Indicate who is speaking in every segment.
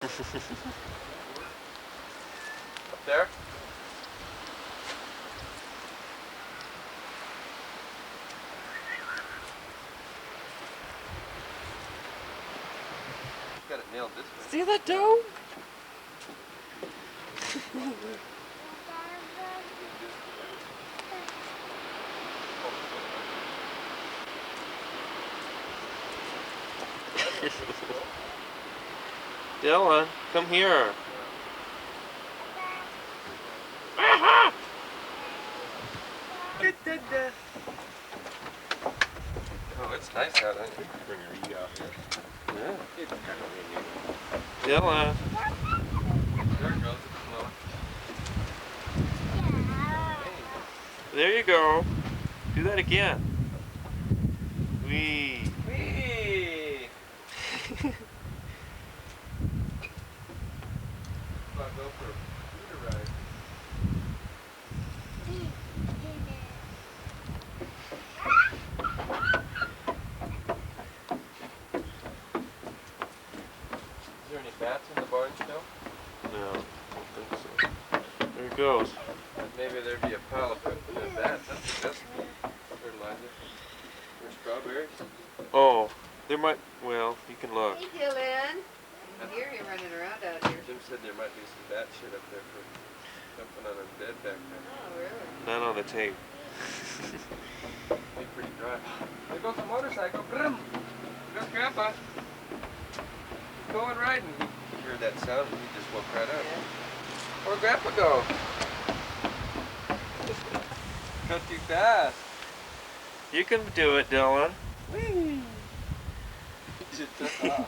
Speaker 1: Up there? Got it nailed this way.
Speaker 2: See that dough? Dylan, come here.
Speaker 1: Oh, it's nice out, isn't it?
Speaker 3: Bring your E out here.
Speaker 1: Yeah.
Speaker 3: It's kind of windy.
Speaker 2: Dylan.
Speaker 1: There it goes. It's flowing.
Speaker 2: There you go. Do that again. Wee.
Speaker 1: Whee! I'll go for a scooter ride. Is there any bats in the barn still?
Speaker 2: No, I don't think so. There it goes.
Speaker 1: Maybe there'd be a pile of bats. That's the best fertilizer. Or strawberries.
Speaker 2: Oh, there might, well, you can look.
Speaker 4: Hey, Dylan. I hear you running around out here.
Speaker 1: Jim said there might be some bat shit up there for jumping on a bed back there.
Speaker 4: Oh, really?
Speaker 2: Not on the tape.
Speaker 1: Be pretty dry. There goes a motorcycle. Brum! There goes Grandpa. He's going riding. He heard that sound and he just woke right up.
Speaker 4: Yeah.
Speaker 1: Where'd Grandpa go? Go too fast.
Speaker 2: You can do it, Dylan.
Speaker 1: Whee! He just took off.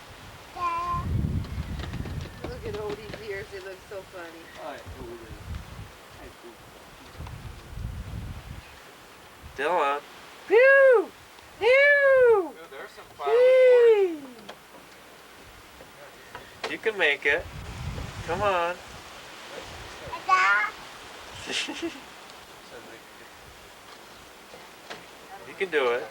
Speaker 4: Look at Odie's ears. They look so funny.
Speaker 1: Hi, Odie. Hi,
Speaker 2: Dylan. Pew! Pew!
Speaker 1: Odie. There's some firewood.
Speaker 2: You can make it. Come on. You can do it.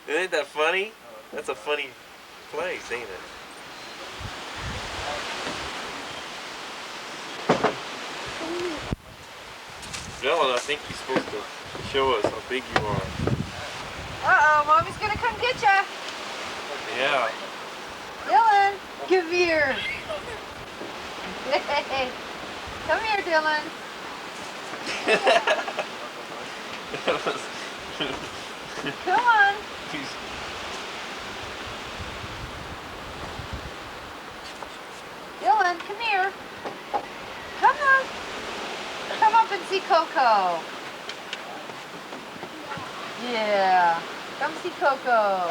Speaker 2: Isn't that funny? That's a funny place, ain't it? Dylan, I think you're supposed to show us how big you are.
Speaker 4: Uh-oh, Mommy's gonna come get ya.
Speaker 2: Yeah.
Speaker 4: Dylan, come here. Hey, come here, Dylan. Come on. Dylan, come here. Come on. Come up and see Coco. Yeah. Come see Coco.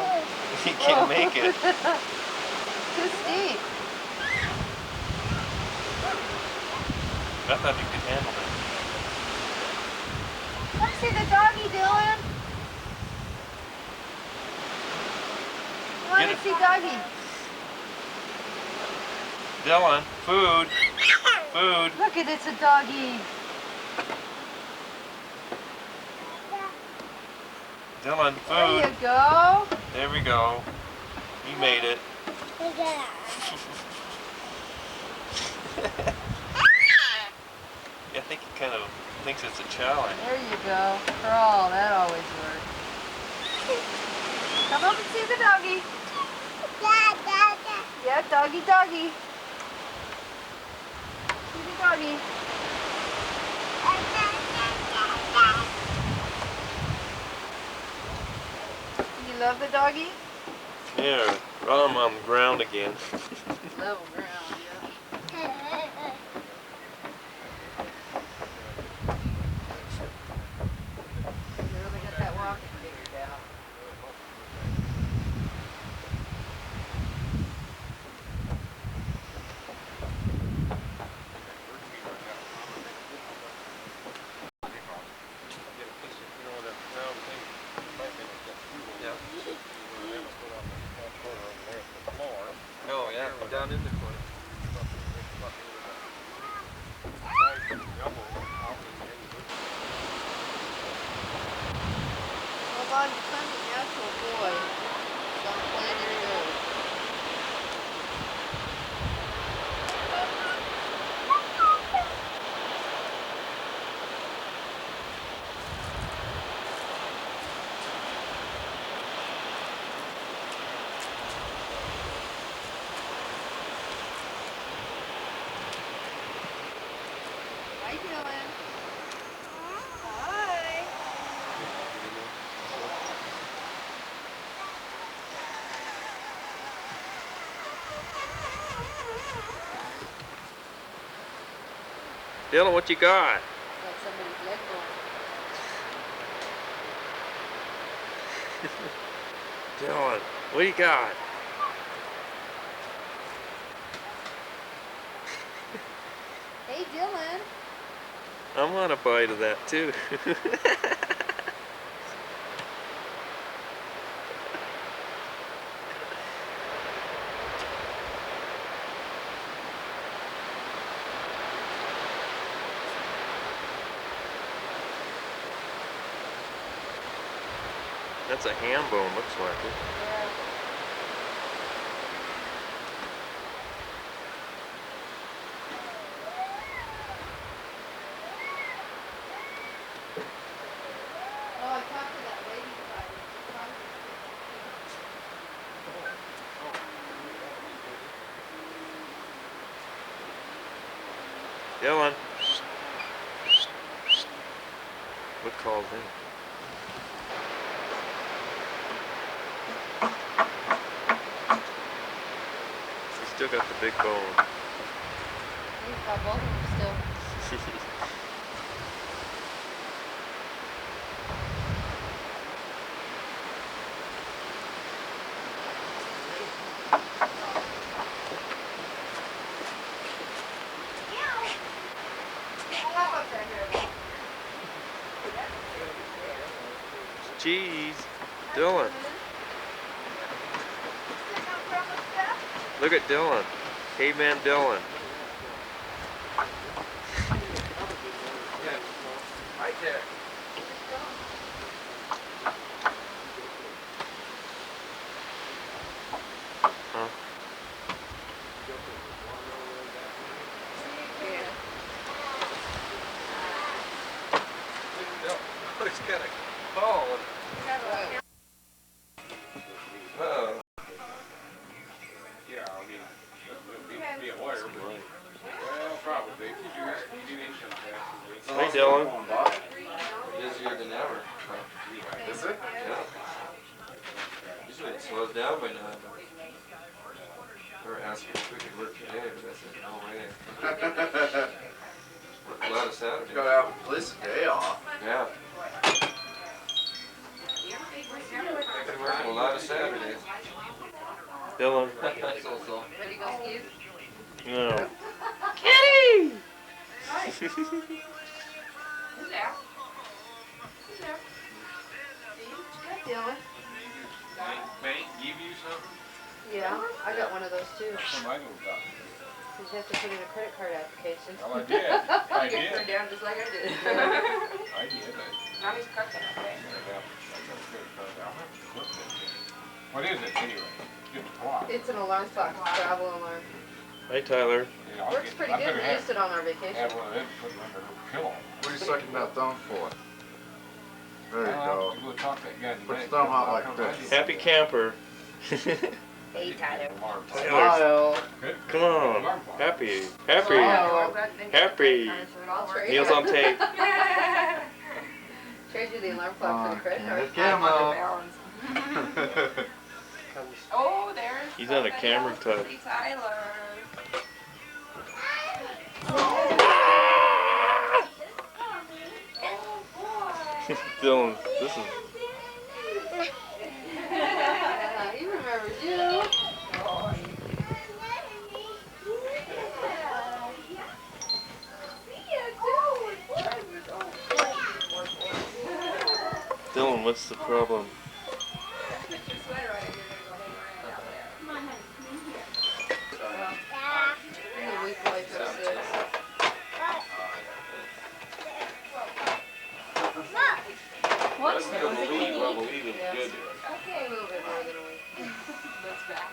Speaker 2: He can't make it.
Speaker 4: Too steep.
Speaker 2: I thought you could handle it.
Speaker 4: Come see the doggy, Dylan. Come on
Speaker 2: Get
Speaker 4: and
Speaker 2: it.
Speaker 4: see doggy.
Speaker 2: Dylan, food. Food.
Speaker 4: Look at it's a doggy.
Speaker 2: Dylan,
Speaker 4: There
Speaker 2: food.
Speaker 4: you go.
Speaker 2: There we go. You made it. I think he kind of thinks it's a challenge.
Speaker 4: There you go. Crawl. That always works. Come up and see the doggy. Yeah, doggy, doggy. See the doggy. You love the doggy?
Speaker 2: Here, run him on the ground again.
Speaker 4: Level ground, yeah. You really got that walking figured out.
Speaker 1: Oh yeah, down in the corner.
Speaker 4: Oh boy. Stop playing your nose. Hi, Dylan. Hi.
Speaker 2: Dylan, what you got?
Speaker 4: It's like somebody's leg going.
Speaker 2: Dylan, what you got?
Speaker 4: Hey, Dylan.
Speaker 2: I want a bite of that too. That's a ham bone, looks like it.
Speaker 4: Yeah. Oh, I talked to that lady about it.
Speaker 2: Dylan. What called him? He's still got the big bone.
Speaker 4: He's got both of them still.
Speaker 2: Cheese. Dylan. Look at Dylan. Caveman Dylan.
Speaker 1: Yeah. Right there.
Speaker 2: Huh?
Speaker 1: Oh, he's got a bone. Oh.
Speaker 3: Yeah, I mean, be a lawyer, but, well, probably. If you do income taxes.
Speaker 2: Hey, Dylan.
Speaker 1: Busier than ever.
Speaker 3: Is it?
Speaker 1: Yeah. Usually it slows down by now. They were asking if we could work today, but I said, no way. Worked a lot of Saturdays.
Speaker 3: Gotta have at least a day off.
Speaker 1: Yeah. Been working a lot of Saturdays.
Speaker 2: Dylan.
Speaker 1: So.
Speaker 4: Ready to go ski?
Speaker 2: No.
Speaker 4: Kitty! Who's there? Who's there? Hi, Dylan.
Speaker 3: Bank give you something?
Speaker 4: Yeah, I got one of those too.
Speaker 3: From my little guy.
Speaker 4: You have to put in a credit card application.
Speaker 3: Oh, I did. I
Speaker 4: You get turned
Speaker 3: did.
Speaker 4: down just like I did.
Speaker 3: I did.
Speaker 4: Mommy's cooking, okay?
Speaker 3: What is it anyway? Just a clock.
Speaker 4: It's an alarm clock, travel alarm.
Speaker 2: Hey, Tyler.
Speaker 3: Yeah, I'll
Speaker 4: Works
Speaker 3: get-
Speaker 4: pretty
Speaker 3: I
Speaker 4: good.
Speaker 3: better
Speaker 4: We
Speaker 3: have-
Speaker 4: used it on our
Speaker 3: Have
Speaker 4: vacation.
Speaker 3: one of them put it under her pillow.
Speaker 5: What are you sucking that thumb for? There you
Speaker 3: I'll
Speaker 5: go.
Speaker 3: go talk to that guy
Speaker 5: Put
Speaker 3: today.
Speaker 5: your thumb out like
Speaker 3: I'll
Speaker 5: this.
Speaker 3: come
Speaker 2: Happy camper.
Speaker 4: Hey, Tyler.
Speaker 3: Alarm clock.
Speaker 2: Tyler.
Speaker 3: Good.
Speaker 2: Come on.
Speaker 3: Alarm clock.
Speaker 2: Happy. Happy.
Speaker 4: Oh.
Speaker 2: Happy.
Speaker 4: I'll trade
Speaker 2: Meals on tape.
Speaker 4: Trade you the alarm clock for the credit card.
Speaker 5: Camera.
Speaker 6: Oh, there's
Speaker 2: He's on a
Speaker 6: somebody
Speaker 2: camera
Speaker 6: else.
Speaker 2: touch.
Speaker 6: See Tyler. Oh boy.
Speaker 2: Dylan, this is.
Speaker 4: He remembers you.
Speaker 2: Dylan, what's the problem?
Speaker 6: Put your sweater on if you're gonna go hang around out there.
Speaker 4: He's a week away from 6.
Speaker 2: What's the believe it's good.
Speaker 4: A little bit more than a week.
Speaker 6: That's back.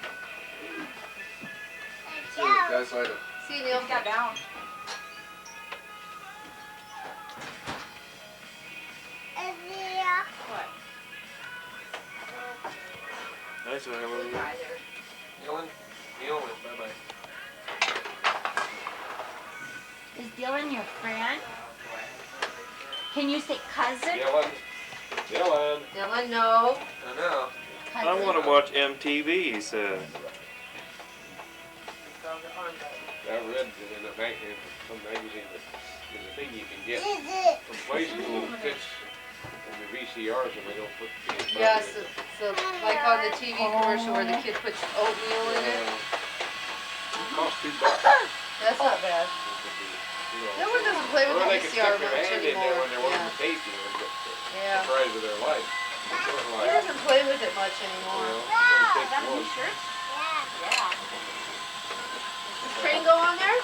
Speaker 5: See you guys later.
Speaker 4: See you, Neil.
Speaker 6: Got down. What?
Speaker 2: Nice one, Emily.
Speaker 1: Dylan, Neil went bye-bye.
Speaker 7: Is Dylan your friend? Can you say cousin?
Speaker 3: Dylan. Dylan.
Speaker 4: Dylan, no.
Speaker 1: I know.
Speaker 2: I want to watch MTV, so.
Speaker 3: I read in a magazine, some magazine, that there's a thing you can get from play school that fits in the VCRs and they don't put kids.
Speaker 4: Yeah, so like on the TV commercial where the kid puts oatmeal in it.
Speaker 3: It costs $2.
Speaker 4: That's not bad. No one doesn't play with
Speaker 3: Or
Speaker 4: the
Speaker 3: they could
Speaker 4: VCR
Speaker 3: stick their
Speaker 4: much
Speaker 3: hand in there
Speaker 4: anymore.
Speaker 3: when there wasn't a tape, you know, but
Speaker 4: Yeah.
Speaker 3: surprise of their life. Short
Speaker 4: He
Speaker 3: life.
Speaker 4: doesn't play with it much
Speaker 3: You
Speaker 4: anymore.
Speaker 3: know, only takes
Speaker 7: That new
Speaker 3: one.
Speaker 7: shirt?
Speaker 6: Yeah.
Speaker 4: Does the train go on there?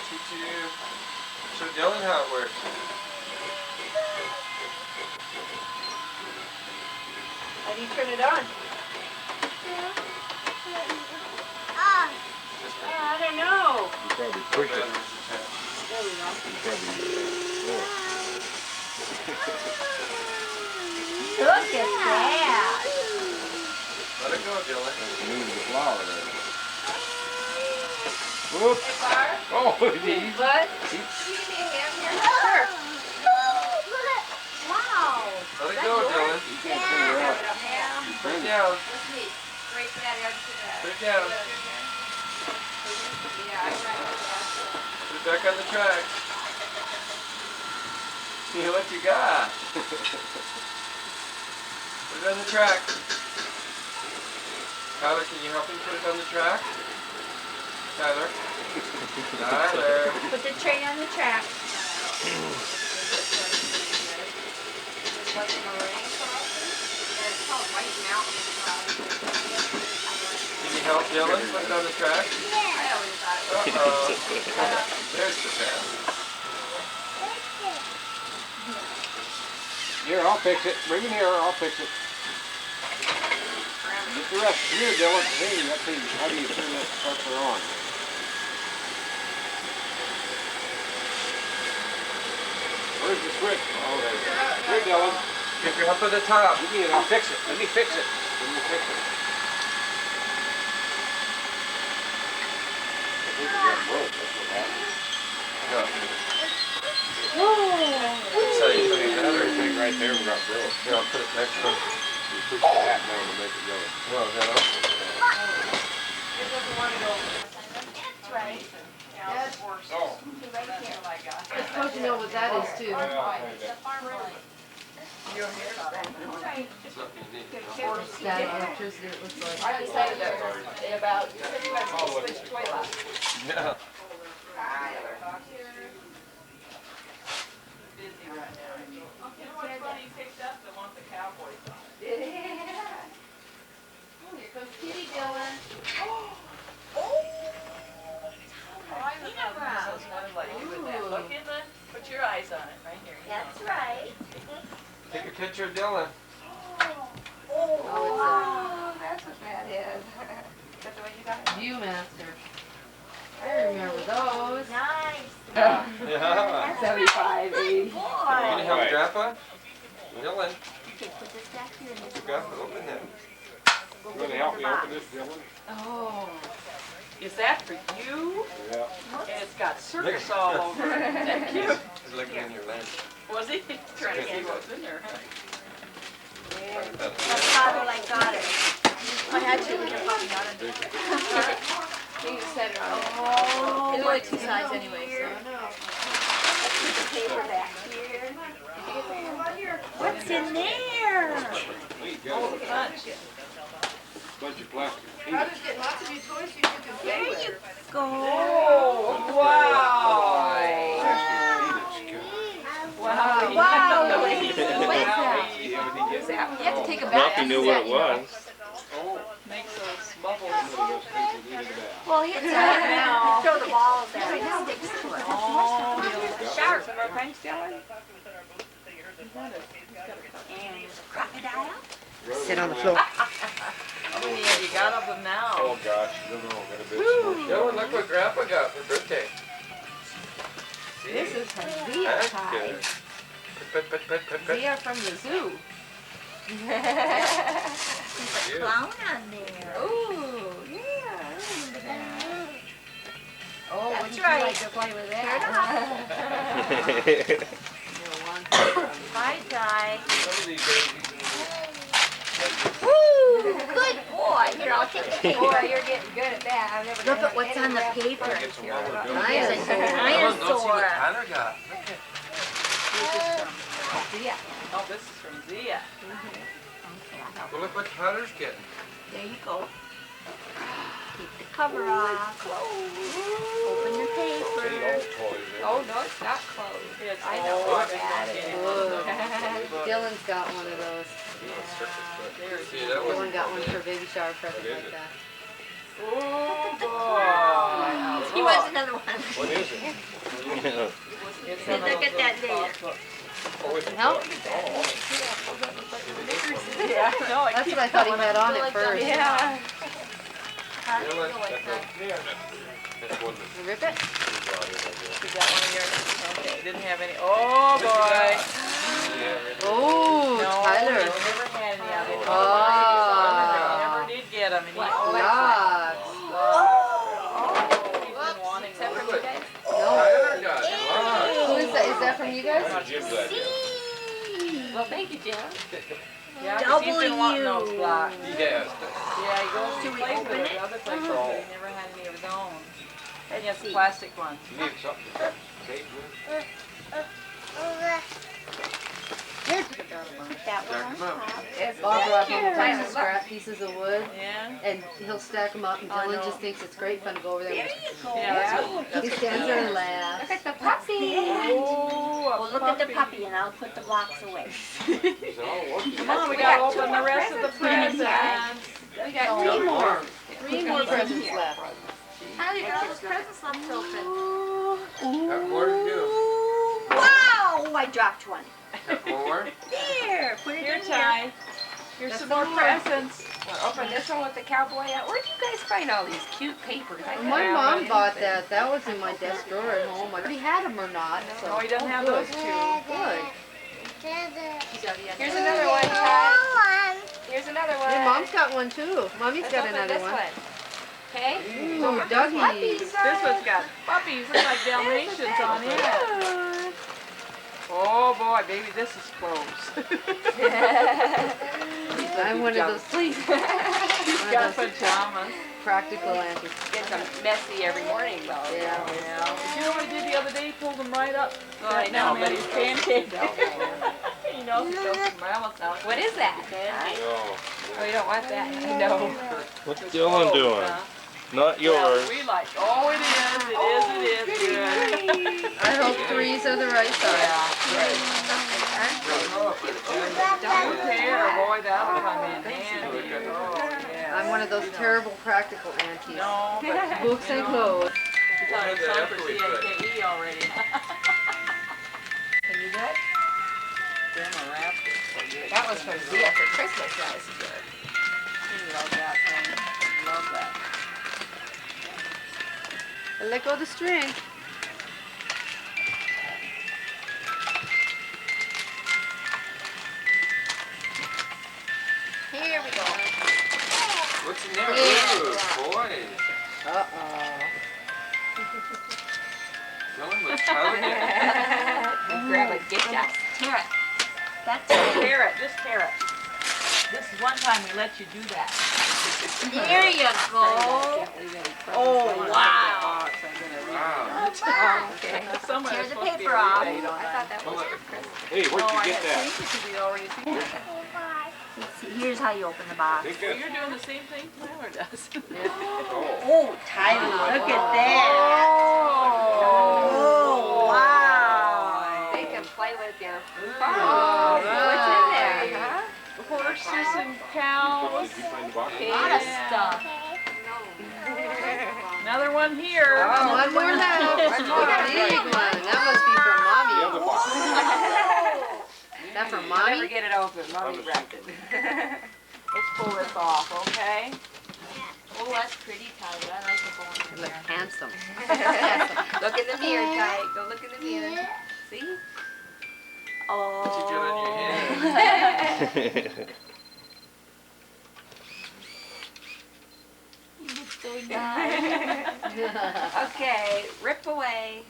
Speaker 1: Teach you. Show Dylan how it works.
Speaker 4: How do you turn it on?
Speaker 1: Just
Speaker 4: I don't know.
Speaker 5: You probably
Speaker 1: for
Speaker 5: push it.
Speaker 1: batteries attached.
Speaker 4: There we go.
Speaker 5: You probably,
Speaker 7: Look at that.
Speaker 1: Let it go, Dylan.
Speaker 5: move the flower there. Whoop.
Speaker 6: Hey, Barb,
Speaker 5: Oh, geez.
Speaker 4: What?
Speaker 6: can you give me a hand here?
Speaker 4: Sure.
Speaker 7: Wow.
Speaker 1: Let it go, Dylan.
Speaker 5: You can't figure out.
Speaker 6: Yeah.
Speaker 1: Put it down.
Speaker 6: Let's see. Right to that edge to that.
Speaker 1: Put it down.
Speaker 6: Yeah, I tried that.
Speaker 1: Put it back on the track. See what you got. Put it on the track. Tyler, can you help him put it on the track? Tyler. Tyler.
Speaker 7: Put the train on the track.
Speaker 6: It's like a marine crossing. And it's called White Mountain Crossing.
Speaker 1: Can you help Dylan put it on the track?
Speaker 6: I always thought it was.
Speaker 1: Uh-oh. There's the path.
Speaker 3: Here, I'll fix it. Bring it here, I'll fix it. Get the rest here, Dylan. Hey, let's see. How do you turn that sucker on? Where's the switch? Oh, there it is. Here, Dylan.
Speaker 1: Get your up at the top.
Speaker 3: Give me it. I'll fix it. Let me fix it. Let me fix it. I think it got broke. That's what happened.
Speaker 1: Go. That's how you put it
Speaker 3: The other
Speaker 1: together.
Speaker 3: thing right there got broke.
Speaker 1: Here, I'll put it next one.
Speaker 3: You push the hat down to make it go.
Speaker 1: Well, no.
Speaker 6: It doesn't want to go.
Speaker 7: That's right.
Speaker 6: Yeah, it's worse.
Speaker 3: Oh.
Speaker 6: That's what I got.
Speaker 4: You're supposed to know what that is too.
Speaker 6: It's a farm road. Your hair's
Speaker 1: Something you need.
Speaker 4: Static electricity, it looks like.
Speaker 6: I decided that in about 50 minutes to switch toilets.
Speaker 1: Yeah.
Speaker 6: Busy right now. You know what's funny? He picked up the one with the cowboy song. Yeah.
Speaker 4: Oh, here comes Kitty Dylan.
Speaker 6: I was not so smart like you with that. Look in the, put your eyes on it right here.
Speaker 7: That's right.
Speaker 1: Take a picture of Dylan.
Speaker 6: Oh, that's what that is. Is that the way you got it?
Speaker 4: Viewmaster. I remember those.
Speaker 7: Nice.
Speaker 1: Yeah.
Speaker 6: 75, 80.
Speaker 1: You gonna help Grandpa? Dylan,
Speaker 7: Okay, put this back here in this
Speaker 1: Grandpa, open that.
Speaker 3: You gonna help me open this, Dylan?
Speaker 6: Oh. Is that for you?
Speaker 3: Yeah.
Speaker 6: And it's got circus all over it. Isn't that cute?
Speaker 1: He's looking in your lens.
Speaker 6: Was he? Trying to see what's in there, huh?
Speaker 7: That's how I got it.
Speaker 6: I had to, but you're probably not in there.
Speaker 4: You can set it on.
Speaker 7: Oh,
Speaker 4: It's only two sides anyway, so.
Speaker 7: put the paper back here. What's in there?
Speaker 3: There you
Speaker 6: Oh,
Speaker 3: go.
Speaker 6: the punch.
Speaker 3: Bunch of plastic.
Speaker 4: Brother's getting lots of new toys you can play with.
Speaker 7: Go.
Speaker 6: Oh, wow. Wow.
Speaker 7: Wow.
Speaker 6: Wait,
Speaker 7: What is that?
Speaker 6: You have to take a bath.
Speaker 2: Ralphie knew what it was.
Speaker 3: Oh,
Speaker 6: Makes those bubbles.
Speaker 3: one of those things that needed that.
Speaker 7: Well, it's now. Throw the balls there. It sticks to it.
Speaker 6: Oh,
Speaker 7: Sharp.
Speaker 6: Some more punch, Dylan?
Speaker 7: And there's a crocodile.
Speaker 4: Sit on the floor.
Speaker 6: How many have you got of them now?
Speaker 3: Oh gosh, I don't know. Got a bit
Speaker 6: Woo.
Speaker 1: Dylan, look what Grandpa got for birthday. See?
Speaker 6: This is from Zia,
Speaker 1: That's
Speaker 6: Ty.
Speaker 1: good. Pet, pet, pet, pet, pet.
Speaker 6: Zia from the zoo.
Speaker 7: There's a clown on there.
Speaker 6: Ooh, yeah, I remember that. Oh,
Speaker 7: That's
Speaker 6: wouldn't
Speaker 7: right.
Speaker 6: you like to play with that?
Speaker 7: Hi, Ty.
Speaker 3: Some of these days you can
Speaker 7: Woo! Good boy. Here, I'll take the paper.
Speaker 6: Boy, you're getting good at that. I've never
Speaker 7: Look
Speaker 6: done
Speaker 7: at what's on the paper.
Speaker 3: get some rubber
Speaker 7: There's
Speaker 3: ducks.
Speaker 7: a
Speaker 1: Dylan, go see what
Speaker 7: dinosaur.
Speaker 1: Tyler got. Look at
Speaker 6: Zia. Oh, this is from Zia.
Speaker 1: Well, look what Tyler's getting.
Speaker 7: There you go. Take the cover off. Open the
Speaker 3: Any
Speaker 7: paper.
Speaker 3: old toys.
Speaker 6: Oh, no, it's not closed. Yes, I
Speaker 1: Oh,
Speaker 6: know.
Speaker 1: I
Speaker 4: Dylan's got one of those.
Speaker 1: See, that was
Speaker 4: Dylan got one for a baby shower present
Speaker 3: What is
Speaker 4: like
Speaker 3: it?
Speaker 4: that.
Speaker 6: Oh, boy.
Speaker 7: He wants another one.
Speaker 3: What is it?
Speaker 6: It's
Speaker 7: Look
Speaker 6: one of
Speaker 7: at that
Speaker 6: those
Speaker 7: later.
Speaker 3: Oh, it's a
Speaker 4: Help?
Speaker 3: book.
Speaker 6: Yeah, no,
Speaker 4: That's what I thought he had on at first.
Speaker 6: Yeah.
Speaker 7: How do you
Speaker 1: Dylan,
Speaker 7: go like that?
Speaker 3: That's one that
Speaker 4: Rip it?
Speaker 3: you brought in, I guess.
Speaker 6: You got one of yours? Okay, didn't have any. Oh, boy.
Speaker 4: Oh,
Speaker 6: No,
Speaker 4: Tyler.
Speaker 6: he never had any of it.
Speaker 4: Oh.
Speaker 6: Never did get them. And he
Speaker 4: Yuck.
Speaker 6: he's been wanting them.
Speaker 1: Look what
Speaker 4: No.
Speaker 1: Tyler got.
Speaker 4: Who is that? Is that from you guys?
Speaker 3: Not Jim's that yet.
Speaker 6: Well, thank you, Jim. Yeah, 'cause he's been wanting those
Speaker 7: W.
Speaker 6: blocks.
Speaker 3: He has.
Speaker 6: Yeah, he goes to
Speaker 7: Should we
Speaker 6: places
Speaker 7: open
Speaker 6: with
Speaker 7: it?
Speaker 6: other places, but he never had any of his own. And he has
Speaker 7: Let's see.
Speaker 6: plastic ones.
Speaker 3: You need something to tape with.
Speaker 7: Put that one on top.
Speaker 6: It's
Speaker 4: Bob brought home a bunch
Speaker 6: Tyler,
Speaker 4: of
Speaker 6: look.
Speaker 4: scrap pieces of wood,
Speaker 6: Yeah.
Speaker 4: and he'll stack them up, and
Speaker 6: I
Speaker 4: Dylan
Speaker 6: know.
Speaker 4: just thinks it's great fun to go over there.
Speaker 7: There
Speaker 4: and
Speaker 7: you go.
Speaker 6: Yeah, that's
Speaker 4: he stands there and laughs.
Speaker 6: Look at the puppy. Oh,
Speaker 7: Well, look at the puppy, and I'll put the blocks away.
Speaker 3: Is it all working?
Speaker 6: Come on, we
Speaker 7: We
Speaker 6: gotta
Speaker 7: got two
Speaker 6: open the
Speaker 7: more
Speaker 6: rest of the
Speaker 7: presents here.
Speaker 6: presents.
Speaker 4: We got three more. Three more presents left.
Speaker 7: How you got all those presents left open?
Speaker 1: Got more to do.
Speaker 7: Wow! I dropped one.
Speaker 1: Got more?
Speaker 7: There, put it
Speaker 6: Here,
Speaker 7: in here.
Speaker 6: Ty. Here's some more presents.
Speaker 8: Open this one with the cowboy hat. Where'd you guys find all these cute papers? I
Speaker 4: My
Speaker 8: couldn't
Speaker 4: mom
Speaker 8: find
Speaker 4: bought
Speaker 8: anything.
Speaker 4: that. That was in my desk drawer at home. I already had them or not. So.
Speaker 6: No, he doesn't have
Speaker 4: good.
Speaker 6: those two.
Speaker 4: Good.
Speaker 8: Here's another one, Ty. Here's another one.
Speaker 4: Your mom's got one too. Mommy's
Speaker 8: Let's
Speaker 4: got
Speaker 8: open
Speaker 4: another
Speaker 8: this
Speaker 4: one.
Speaker 8: Okay.
Speaker 4: Ooh, Dougie's.
Speaker 6: This one's got puppies. Look like Dalmatians on it. Oh boy, baby, this is close.
Speaker 4: I'm one of those
Speaker 6: He's
Speaker 4: one
Speaker 6: got
Speaker 4: of those
Speaker 6: pajamas.
Speaker 4: practical aunties.
Speaker 8: Gets them messy every morning, though.
Speaker 4: Yeah.
Speaker 6: Yeah. You know what he did the other day? He pulled them right up.
Speaker 8: Oh, I
Speaker 6: Sat
Speaker 8: know,
Speaker 6: down,
Speaker 8: but
Speaker 6: made
Speaker 8: he's
Speaker 6: his pancake. You know, he shows some malice out.
Speaker 8: What is that?
Speaker 3: No.
Speaker 8: Oh, you don't want that? No.
Speaker 2: What's Dylan doing? Not yours.
Speaker 6: Well, we like, oh, it is, good.
Speaker 4: I hope threes are the right size.
Speaker 6: Double pair, boy, that'll come in handy. Oh, yeah.
Speaker 4: I'm one of those terrible practical aunties.
Speaker 6: No, but
Speaker 4: Books
Speaker 6: you
Speaker 4: and
Speaker 6: know,
Speaker 4: clothes.
Speaker 6: he's on time for CNKE already.
Speaker 8: Can you do it?
Speaker 6: Them a raptor.
Speaker 8: That was from Zia for Christmas last year.
Speaker 6: He loves that thing. Love that.
Speaker 4: And let go of the string.
Speaker 7: Here we go.
Speaker 1: What's in there?
Speaker 4: Yeah.
Speaker 1: Ooh, boy.
Speaker 4: Uh-oh.
Speaker 1: Dylan, what's Tyler getting?
Speaker 8: Grab a gift shop.
Speaker 7: Tear it. That's
Speaker 6: Tear it, just tear it. This is one time we let you do that.
Speaker 7: There you go.
Speaker 6: Oh,
Speaker 7: wow.
Speaker 1: Wow.
Speaker 8: Okay.
Speaker 6: Somewhere
Speaker 7: Tear
Speaker 6: it's
Speaker 7: the
Speaker 6: supposed to be
Speaker 7: paper
Speaker 6: a
Speaker 7: off.
Speaker 6: rebate on
Speaker 8: I
Speaker 6: that.
Speaker 8: thought that was for Christmas.
Speaker 3: Hey, where'd
Speaker 6: Oh,
Speaker 3: you
Speaker 6: I
Speaker 3: get
Speaker 6: had
Speaker 3: that?
Speaker 6: seen it because we'd already seen it.
Speaker 7: Let's see, here's how you open the box.
Speaker 3: Take
Speaker 6: So
Speaker 3: that.
Speaker 6: you're doing the same thing Tyler does.
Speaker 3: Oh.
Speaker 7: Oh, Tyler, look at that.
Speaker 6: Oh,
Speaker 7: wow.
Speaker 8: They can play with your
Speaker 4: Oh,
Speaker 8: phone. What's in there? Huh?
Speaker 6: horses and
Speaker 3: Did
Speaker 6: cows.
Speaker 3: you find the box?
Speaker 7: A lot of
Speaker 6: Yeah.
Speaker 7: stuff.
Speaker 6: Another one here.
Speaker 4: Oh, one more left.
Speaker 8: One more.
Speaker 4: A big one. That must be from
Speaker 3: The
Speaker 4: Mommy.
Speaker 3: other box.
Speaker 7: Whoa.
Speaker 4: That for
Speaker 8: I'll
Speaker 4: mommy?
Speaker 8: never get it open. Mommy wrapped it.
Speaker 6: Let's pull this off, okay?
Speaker 7: Oh, that's pretty, Tyler. I like the bone
Speaker 4: You
Speaker 7: in
Speaker 4: look
Speaker 7: there.
Speaker 4: handsome.
Speaker 8: Look in the mirror, Ty. Go look in the mirror. See?
Speaker 1: What's he doing on your
Speaker 8: Oh.
Speaker 1: head?
Speaker 7: You look so nice.
Speaker 8: Okay, rip away.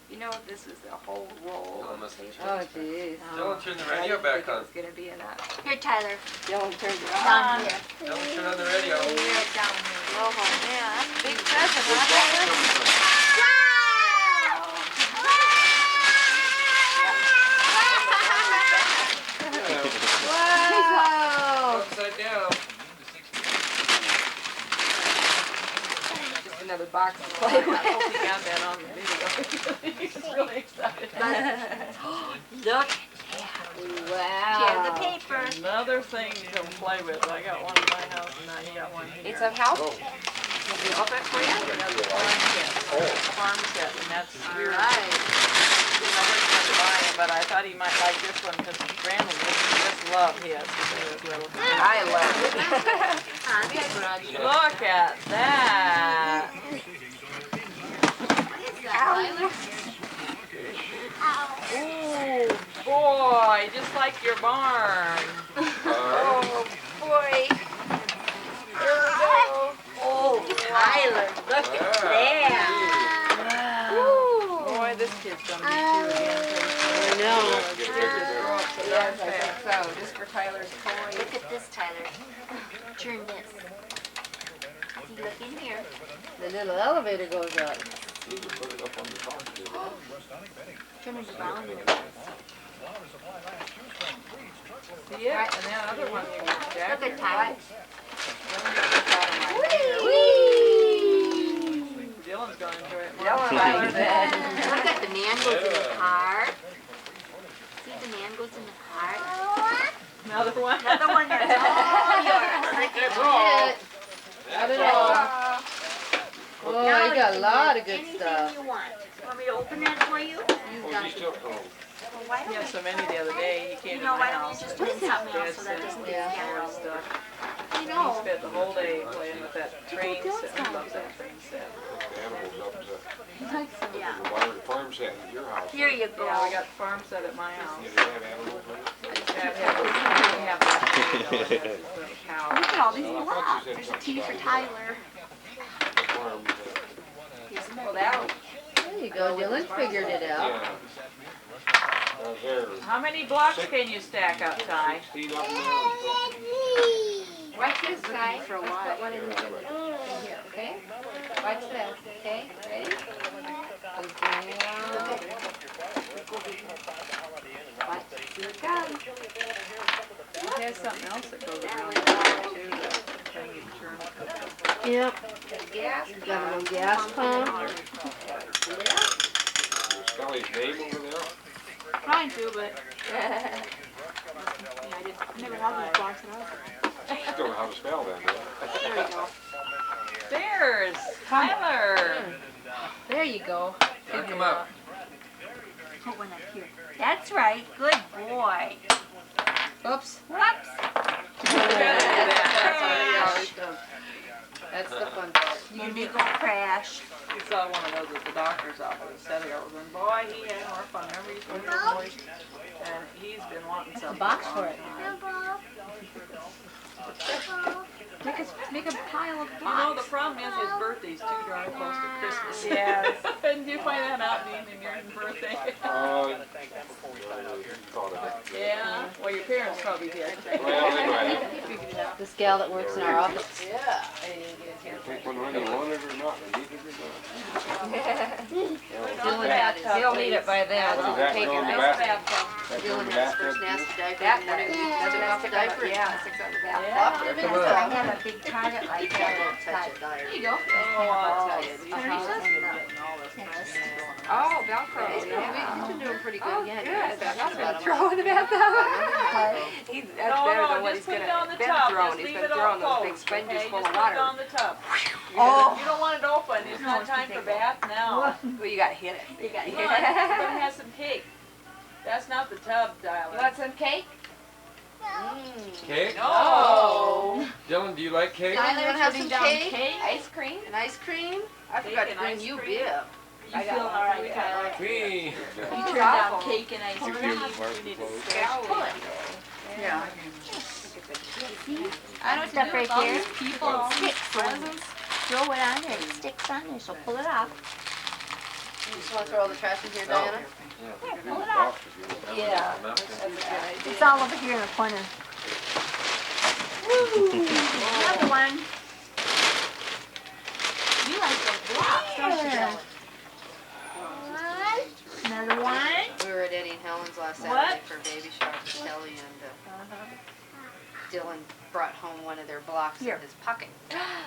Speaker 8: You know this is a whole roll
Speaker 1: Oh,
Speaker 8: of
Speaker 1: must have
Speaker 8: paper.
Speaker 4: Oh, jeez.
Speaker 1: Don't turn the
Speaker 8: I
Speaker 1: radio
Speaker 8: didn't
Speaker 1: back
Speaker 8: think it
Speaker 1: on.
Speaker 8: was gonna be enough.
Speaker 7: Here, Tyler.
Speaker 8: Dylan turned it
Speaker 7: Down
Speaker 8: on.
Speaker 7: here.
Speaker 1: Don't turn on the radio.
Speaker 7: Here, down here.
Speaker 8: Oh, yeah, that's a big present,
Speaker 1: Good
Speaker 8: huh,
Speaker 1: box
Speaker 8: Tyler?
Speaker 1: coming from.
Speaker 4: Wow!
Speaker 1: Upside down.
Speaker 8: Just another box to play
Speaker 6: I
Speaker 8: with.
Speaker 6: hope he got that on the video. He's really excited.
Speaker 7: Look.
Speaker 4: Wow.
Speaker 7: Here's the paper.
Speaker 6: Another thing to play with. I got one in my house and now you got one here.
Speaker 8: It's a house. Can we open it for you?
Speaker 6: Another farm set, and that's yours.
Speaker 4: Alright.
Speaker 6: I was going to buy him, but I thought he might like this one because Brandon just loved his.
Speaker 8: I love it.
Speaker 6: Look at that. Ooh, boy, just like your barn.
Speaker 8: Oh, boy. There we go.
Speaker 7: Oh, Tyler, look at that.
Speaker 6: Boy, this kid's going to be two again.
Speaker 4: I know.
Speaker 8: Yes, I think so. Just for Tyler's toy.
Speaker 7: Look at this, Tyler. Turn this. See, look in here.
Speaker 4: The little elevator goes up.
Speaker 7: Turn it around.
Speaker 6: See it? And that other one you got, Jack.
Speaker 7: Look at Tyler.
Speaker 6: Dylan's going to enjoy it more.
Speaker 8: Dylan likes it.
Speaker 7: Look at the man goes in the car. See, the man goes in the car.
Speaker 6: Another one.
Speaker 7: Another one that's all yours.
Speaker 4: Got it all. Oh,
Speaker 7: Now
Speaker 4: you got a
Speaker 7: can
Speaker 4: lot
Speaker 7: use
Speaker 4: of good
Speaker 7: anything
Speaker 4: stuff.
Speaker 7: you want. Want me to open that for you? Well, why
Speaker 6: He
Speaker 7: don't
Speaker 6: had so many the other day, he
Speaker 7: you
Speaker 6: came to
Speaker 7: know,
Speaker 6: my
Speaker 7: why don't you
Speaker 6: house.
Speaker 7: just put something else so that doesn't get
Speaker 4: Yeah.
Speaker 7: scattered all
Speaker 6: Stuff.
Speaker 7: over? You
Speaker 6: He
Speaker 7: know.
Speaker 6: spent the whole day playing with that train set. He loves that train set.
Speaker 3: Animals up to
Speaker 7: Yeah.
Speaker 3: the farm set at your house.
Speaker 7: Here you go.
Speaker 6: Yeah, we got the farm set at my house.
Speaker 3: Yeah, they have animals in it?
Speaker 6: We have that little cow.
Speaker 7: Look at all these blocks. There's a T for Tyler.
Speaker 3: The farm,
Speaker 8: He's pulled out.
Speaker 4: There you go. Dylan figured it out.
Speaker 3: yeah. There.
Speaker 6: How many blocks can you stack up, Ty?
Speaker 3: 16 of them there.
Speaker 8: Watch this side.
Speaker 4: For a
Speaker 8: Let's
Speaker 4: while.
Speaker 8: put one in here, okay? Watch this, okay? Ready? Goes down. Watch, here it comes.
Speaker 6: He has something else that goes around there too, that thing you turn.
Speaker 4: Yep.
Speaker 8: Gas.
Speaker 4: Got a little gas pump.
Speaker 3: Is Scully's name over there?
Speaker 7: Trying to, but I never had these blocks at all.
Speaker 3: You don't know how to spell that, do you?
Speaker 7: There you go.
Speaker 6: There's Tyler.
Speaker 7: There you go.
Speaker 1: Knock him up.
Speaker 7: Put one up here. That's right. Good boy.
Speaker 8: Oops.
Speaker 7: Whoops.
Speaker 6: That's what he always does.
Speaker 4: That's the fun part.
Speaker 7: You need to go crash.
Speaker 6: He saw one of those at the doctor's office 7 years old, and boy, he had more fun. Remember, he's one of those boys, and he's been wanting something.
Speaker 4: box for it.
Speaker 7: Make a pile of
Speaker 6: You know, the
Speaker 7: blocks.
Speaker 6: problem is his birthday's too darn close to Christmas.
Speaker 8: Yes.
Speaker 6: Didn't you find that out, Dean, in your birthday?
Speaker 3: Thought of it.
Speaker 6: Yeah. Well, your parents probably did.
Speaker 3: Well, anyway,
Speaker 4: This gal that works in our office.
Speaker 6: Yeah.
Speaker 3: take one when you want it or not, and need it or
Speaker 4: Dylan had his,
Speaker 8: He'll need it by then.
Speaker 3: not. Is that
Speaker 8: Take
Speaker 3: going
Speaker 8: it
Speaker 3: in the
Speaker 8: out.
Speaker 3: bathroom?
Speaker 4: Dylan had his first nasty diaper
Speaker 8: That
Speaker 4: in the morning.
Speaker 8: does.
Speaker 4: We took off the diaper.
Speaker 8: Yeah, sticks on the back.
Speaker 6: Yeah.
Speaker 8: I have a big target like that.
Speaker 4: There
Speaker 8: you go.
Speaker 6: Oh, I'll tell you. These
Speaker 8: Teresa?
Speaker 6: houses are getting all this mess going on.
Speaker 8: Oh, Velcro.
Speaker 4: We've been doing pretty good.
Speaker 8: Oh,
Speaker 4: Yeah,
Speaker 8: good.
Speaker 4: that's
Speaker 8: That's
Speaker 4: about
Speaker 8: been thrown in the bathtub. That's
Speaker 6: No,
Speaker 8: better
Speaker 6: no,
Speaker 8: than what
Speaker 6: just
Speaker 8: he's
Speaker 6: put it
Speaker 8: gonna
Speaker 6: on the
Speaker 8: been
Speaker 6: tub.
Speaker 8: thrown.
Speaker 6: Just
Speaker 8: He's
Speaker 6: leave
Speaker 8: been
Speaker 6: it all
Speaker 8: throwing those big
Speaker 6: closed.
Speaker 8: sponges
Speaker 6: Okay,
Speaker 8: full
Speaker 6: just
Speaker 8: of
Speaker 6: put it
Speaker 8: water.
Speaker 6: on the tub.
Speaker 8: Oh.
Speaker 6: You don't want it open. It's not time for bath now.
Speaker 8: Well, you gotta hit it. You gotta
Speaker 6: Come
Speaker 8: hit
Speaker 6: on,
Speaker 8: it.
Speaker 6: we're gonna have some cake. That's not the tub, darling.
Speaker 8: You want some cake?
Speaker 1: Cake?
Speaker 6: No.
Speaker 1: Dylan, do you like cake?
Speaker 4: Dylan, you want to have
Speaker 8: putting
Speaker 4: some
Speaker 8: down
Speaker 4: cake?
Speaker 8: Ice cream?
Speaker 4: And ice cream? I
Speaker 6: Cake
Speaker 4: forgot to
Speaker 6: and
Speaker 4: bring
Speaker 6: ice
Speaker 4: you
Speaker 6: cream?
Speaker 4: bib.
Speaker 6: You feeling all right, Tyler?
Speaker 1: Me.
Speaker 6: You turned down cake and ice cream.
Speaker 5: You
Speaker 6: You need
Speaker 5: clothes.
Speaker 6: to
Speaker 7: Pull it.
Speaker 4: Yeah.
Speaker 7: I don't stuff right here.
Speaker 6: people.
Speaker 7: Sticks. Throw it on there. It sticks on there. So pull it off.
Speaker 4: You just want to throw all the trash in here, Diana?
Speaker 7: Pull it off.
Speaker 6: Yeah.
Speaker 7: It's all over here in the corner. Another one. You like those blocks, don't you, Dylan? Another one.
Speaker 4: We were at Eddie and Helen's last
Speaker 6: What?
Speaker 4: Saturday for a baby shower for Kelly, and Dylan brought home one of their blocks
Speaker 7: Here.
Speaker 4: in his pocket.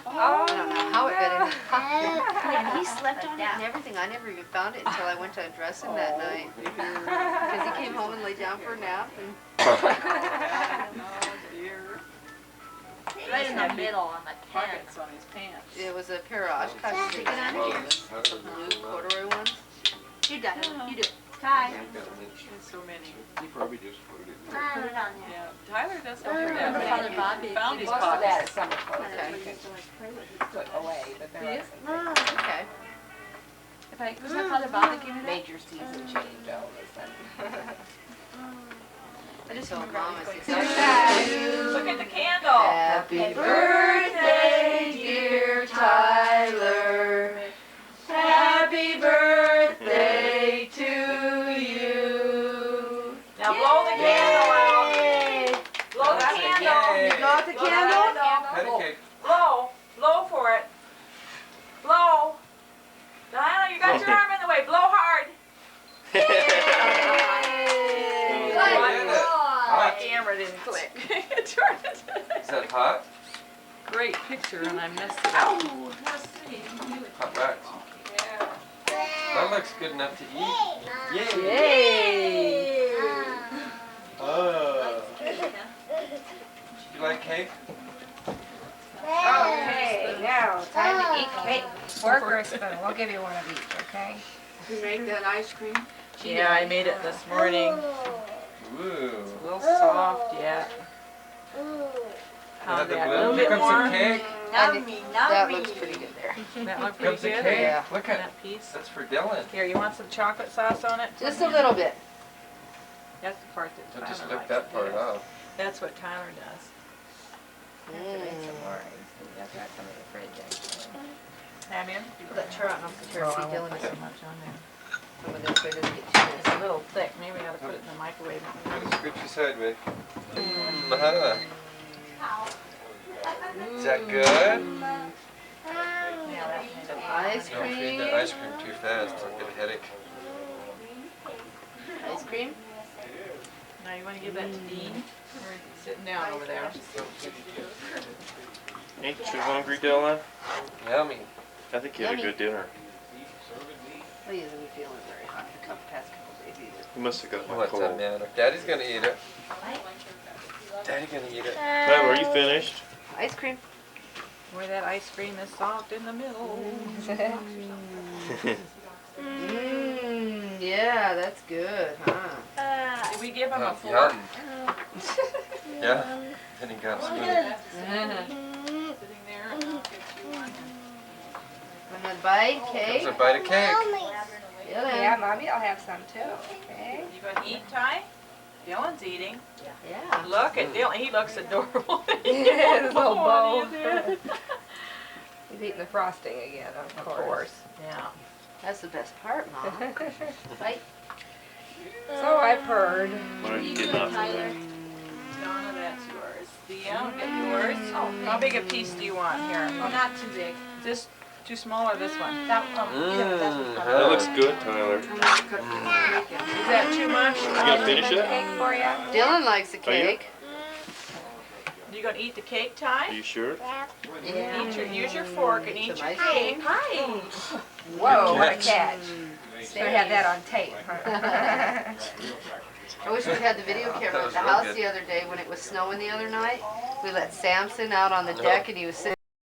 Speaker 6: Oh.
Speaker 4: I don't know how it got in his pocket.
Speaker 7: Like
Speaker 4: And he slept on it and everything. I never even found it until I went to undress him that night. Because he came home and laid down for a nap. And
Speaker 7: Right in the middle on the tent.
Speaker 6: Pockets on his pants.
Speaker 4: it was a pair of Oshkosh
Speaker 7: Stick it on here.
Speaker 4: blue corduroy ones.
Speaker 7: You got it. You do it. Ty.
Speaker 6: There's so many.
Speaker 5: He probably just put it in.
Speaker 7: Put it on there.
Speaker 6: Yeah. Tyler doesn't do
Speaker 7: Remember
Speaker 6: that.
Speaker 7: Father Bob?
Speaker 6: Found his
Speaker 8: Most of that
Speaker 6: pockets.
Speaker 8: is summer clothes.
Speaker 4: Okay.
Speaker 8: Put away, but there are some
Speaker 4: Okay.
Speaker 7: If I, was that Father Bob that gave me that?
Speaker 8: major season change all of a sudden.
Speaker 7: I just
Speaker 4: So
Speaker 7: remember
Speaker 4: Mama
Speaker 7: I was going
Speaker 4: says,
Speaker 6: Look at the candle.
Speaker 4: Happy birthday, dear Tyler. Happy birthday to you.
Speaker 6: Now blow the candle out. Blow the candle.
Speaker 1: Yay.
Speaker 4: Blow out the
Speaker 6: Blow
Speaker 4: candle?
Speaker 1: Patty cake.
Speaker 6: Blow. Blow for it. Blow. Diana, you got your arm in the way. Blow hard.
Speaker 1: Hot.
Speaker 6: My camera didn't click.
Speaker 1: Is that hot?
Speaker 6: Great picture and I messed it up.
Speaker 1: Hot wax. That looks good enough to eat. Yay!
Speaker 4: Yay!
Speaker 1: You like cake?
Speaker 8: Okay, now time to eat cake. Fork or a spoon? We'll give you one of each, okay?
Speaker 4: You make that ice cream?
Speaker 6: Yeah, I made it this morning.
Speaker 1: Ooh.
Speaker 6: A little soft yet.
Speaker 1: Add the
Speaker 6: that? A
Speaker 1: blue.
Speaker 6: little
Speaker 1: Here
Speaker 6: bit
Speaker 1: comes
Speaker 6: more.
Speaker 1: some cake.
Speaker 4: That looks pretty good there.
Speaker 6: That look
Speaker 1: Comes
Speaker 6: pretty
Speaker 1: the
Speaker 6: good.
Speaker 1: cake.
Speaker 4: Yeah.
Speaker 1: Look at
Speaker 6: That piece.
Speaker 1: that's for Dylan.
Speaker 6: Here, you want some chocolate sauce on it?
Speaker 4: Just a little bit.
Speaker 6: That's the part that
Speaker 1: So
Speaker 6: Tyler
Speaker 1: just
Speaker 6: likes.
Speaker 1: lick that part off.
Speaker 6: That's what Tyler does.
Speaker 8: Have to make some more. You have to have some in the fridge, actually.
Speaker 6: Have you?
Speaker 4: Put that chart off the
Speaker 6: Oh,
Speaker 4: turkey,
Speaker 6: I won't
Speaker 4: Dylan.
Speaker 6: put so much on there.
Speaker 4: Some of this way doesn't get too
Speaker 6: It's a little thick. Maybe I ought to put it in the microwave.
Speaker 1: Gotta scooch your sideways. Is that good?
Speaker 6: Yeah, that made it.
Speaker 4: Ice
Speaker 1: Don't feed
Speaker 4: cream.
Speaker 1: the ice cream too fast. I'll get a headache.
Speaker 4: Ice cream?
Speaker 6: Now you want to give that to Dean? Or is he sitting down over there?
Speaker 2: Ain't you hungry, Dylan?
Speaker 1: Yummy.
Speaker 2: I think you had a good dinner.
Speaker 4: Well, he isn't feeling very hot the past couple days either.
Speaker 2: You must have got my
Speaker 1: What's that
Speaker 2: cold.
Speaker 1: matter? Daddy's gonna eat it. Daddy gonna eat it.
Speaker 2: Tyler, are you finished?
Speaker 4: Ice cream.
Speaker 6: Where that ice cream is soft in the middle.
Speaker 4: Mmm, yeah, that's good, huh?
Speaker 6: Did we give him a
Speaker 1: Oh,
Speaker 6: fork?
Speaker 1: yum. Yeah. Then he got spoon.
Speaker 6: Sitting there, and I'll get you one.
Speaker 4: Want a bite,
Speaker 1: Comes
Speaker 4: cake?
Speaker 1: a bite of cake.
Speaker 8: Yeah, Mommy, I'll have some too, okay?
Speaker 6: You gonna eat, Ty? Dylan's eating.
Speaker 4: Yeah.
Speaker 6: Look at Dylan. He looks adorable.
Speaker 8: Yeah, his little bow.
Speaker 6: What is it?
Speaker 8: He's eating the frosting again, of course.
Speaker 6: Yeah.
Speaker 4: That's the best part, Mom. Bite.
Speaker 8: So I've heard.
Speaker 2: What are you getting off of there?
Speaker 6: Donna, that's yours. Thea, get yours. How big a piece do you want here?
Speaker 7: Oh, not too big.
Speaker 6: Just too small or this one?
Speaker 7: That one.
Speaker 2: That looks good, Tyler.
Speaker 6: Is that too much?
Speaker 2: You gonna finish it?
Speaker 8: Cake for you?
Speaker 4: Dylan likes a
Speaker 2: Are you?
Speaker 4: cake.
Speaker 6: You gonna eat the cake,
Speaker 2: Are
Speaker 6: Ty?
Speaker 2: you sure?
Speaker 6: Use your fork and eat
Speaker 4: Some
Speaker 6: your
Speaker 4: ice
Speaker 6: cake.
Speaker 8: Whoa, what a
Speaker 1: catch.
Speaker 8: catch. So we had that on tape, huh?
Speaker 4: I wish we'd had the video camera
Speaker 1: That
Speaker 4: at
Speaker 1: was
Speaker 4: the
Speaker 1: real
Speaker 4: house
Speaker 1: good.
Speaker 4: the other day when it was snowing the other night. We let Samson out on the deck and he was sitting